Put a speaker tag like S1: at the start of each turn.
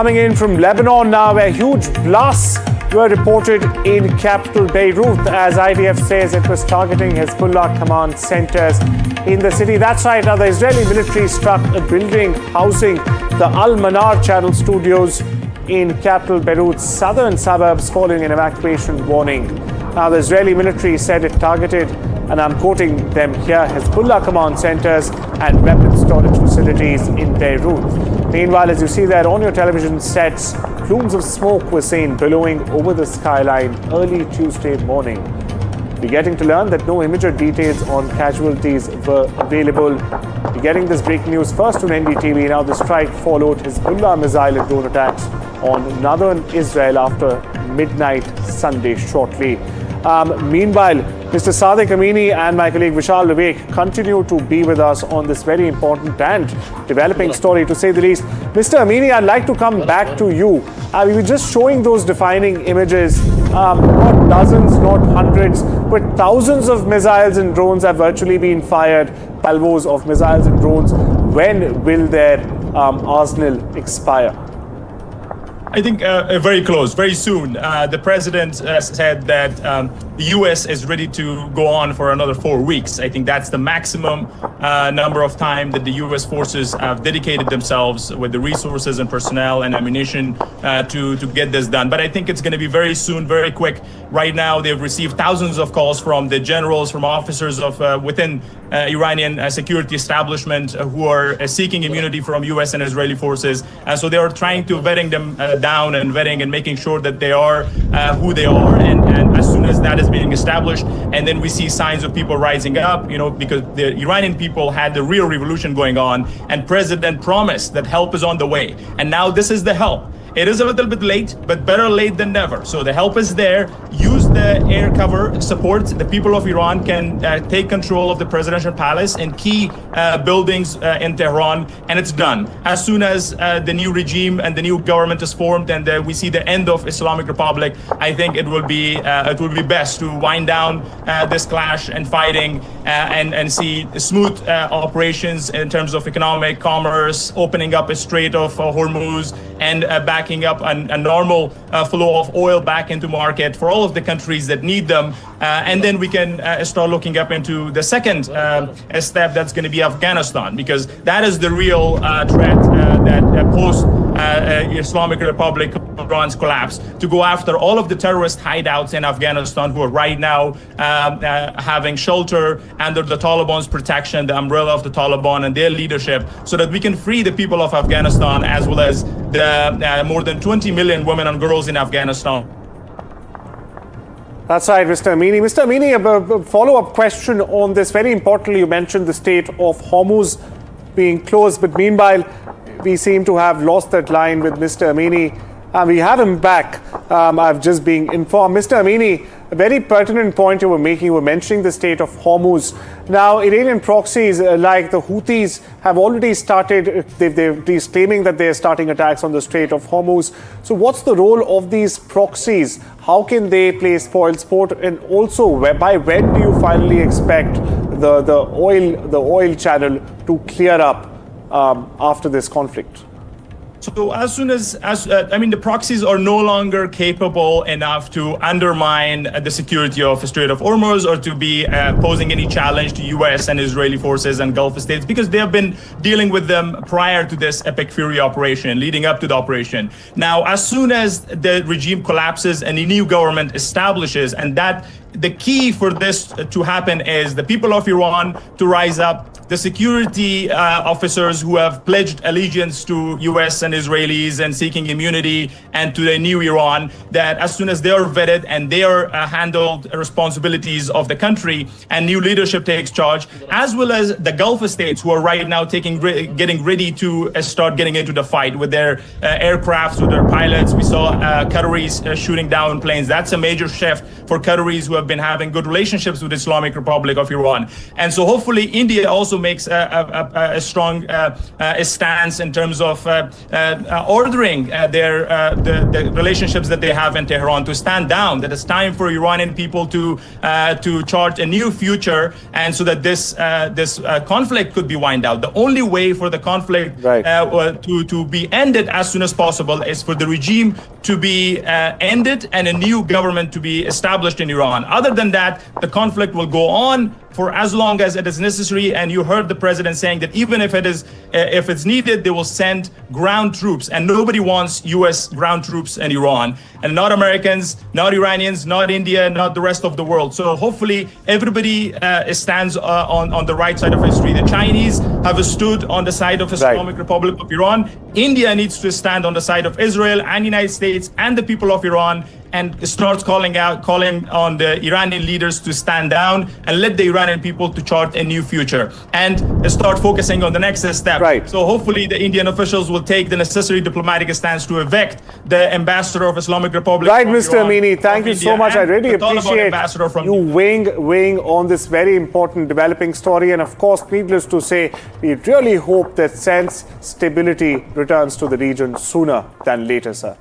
S1: Coming in from Lebanon now, where huge blasts were reported in capital Beirut, as IDF says it was targeting Hezbollah command centers in the city. That's right, now the Israeli military struck a building housing the Al-Manar channel studios in capital Beirut's southern suburbs following an evacuation warning. Now the Israeli military said it targeted, and I'm quoting them here, Hezbollah command centers and weapons storage facilities in Beirut. Meanwhile, as you see there on your television sets, plumes of smoke were seen billowing over the skyline early Tuesday morning. We're getting to learn that no immediate details on casualties were available. We're getting this breaking news first on NDTV. Now the strike followed Hezbollah missile and drone attacks on northern Israel after midnight Sunday shortly. Meanwhile, Mr. Sadiq Amini and my colleague Vishal Vivek continue to be with us on this very important and developing story, to say the least. Mr. Amini, I'd like to come back to you. We were just showing those defining images, not dozens, not hundreds, but thousands of missiles and drones have virtually been fired, salvos of missiles and drones. When will their arsenal expire?
S2: I think very close, very soon. The president said that the US is ready to go on for another 4 weeks. I think that's the maximum number of time that the US forces have dedicated themselves with the resources and personnel and ammunition to get this done. But I think it's going to be very soon, very quick. Right now, they've received thousands of calls from the generals, from officers of within Iranian security establishment who are seeking immunity from US and Israeli forces. So they are trying to vetting them down and vetting and making sure that they are who they are. And as soon as that is being established, and then we see signs of people rising up, because the Iranian people had the real revolution going on, and president promised that help is on the way. And now this is the help. It is a little bit late, but better late than never. So the help is there. Use the air cover support. The people of Iran can take control of the presidential palace and key buildings in Tehran, and it's done. As soon as the new regime and the new government is formed and we see the end of Islamic Republic, I think it will be best to wind down this clash and fighting and see smooth operations in terms of economic commerce, opening up a Strait of Hormuz, and backing up a normal flow of oil back into market for all of the countries that need them. And then we can start looking up into the second step, that's going to be Afghanistan, because that is the real threat that post Islamic Republic Iran's collapse, to go after all of the terrorist hideouts in Afghanistan who are right now having shelter under the Taliban's protection, the umbrella of the Taliban and their leadership, so that we can free the people of Afghanistan, as well as the more than 20 million women and girls in Afghanistan.
S1: That's right, Mr. Amini. Mr. Amini, a follow-up question on this. Very importantly, you mentioned the Strait of Hormuz being closed, but meanwhile, we seem to have lost that line with Mr. Amini. We have him back. I've just been informed. Mr. Amini, a very pertinent point you were making. You were mentioning the Strait of Hormuz. Now, Iranian proxies like the Houthis have already started, they're claiming that they're starting attacks on the Strait of Hormuz. So what's the role of these proxies? How can they play spoil sport? And also, by when do you finally expect the oil channel to clear up after this conflict?
S2: So as soon as the proxies are no longer capable enough to undermine the security of the Strait of Hormuz, or to be posing any challenge to US and Israeli forces and Gulf states, because they have been dealing with them prior to this Epic Fury operation, leading up to the operation. Now, as soon as the regime collapses and a new government establishes, and that the key for this to happen is the people of Iran to rise up, the security officers who have pledged allegiance to US and Israelis and seeking immunity, and to the new Iran, that as soon as they are vetted and they are handled responsibilities of the country and new leadership takes charge, as well as the Gulf states who are right now getting ready to start getting into the fight with their aircrafts, with their pilots. We saw Qataris shooting down planes. That's a major shift for Qataris who have been having good relationships with the Islamic Republic of Iran. And so hopefully India also makes a strong stance in terms of ordering the relationships that they have in Tehran to stand down. That it's time for Iranian people to chart a new future, and so that this conflict could be wound out. The only way for the conflict to be ended as soon as possible is for the regime to be ended and a new government to be established in Iran. Other than that, the conflict will go on for as long as it is necessary. And you heard the president saying that even if it's needed, they will send ground troops. And nobody wants U.S. ground troops in Iran, and not Americans, not Iranians, not India, not the rest of the world. So hopefully everybody stands on the right side of history. The Chinese have stood on the side of Islamic Republic of Iran. India needs to stand on the side of Israel and United States and the people of Iran, and starts calling on the Iranian leaders to stand down and let the Iranian people to chart a new future and start focusing on the next step. So hopefully the Indian officials will take the necessary diplomatic stance to evict the ambassador of Islamic Republic.
S1: Mr. Amini, thank you so much. I really appreciate you weighing on this very important developing story. And of course, needless to say, we really hope that sense stability returns to the region sooner than later, sir.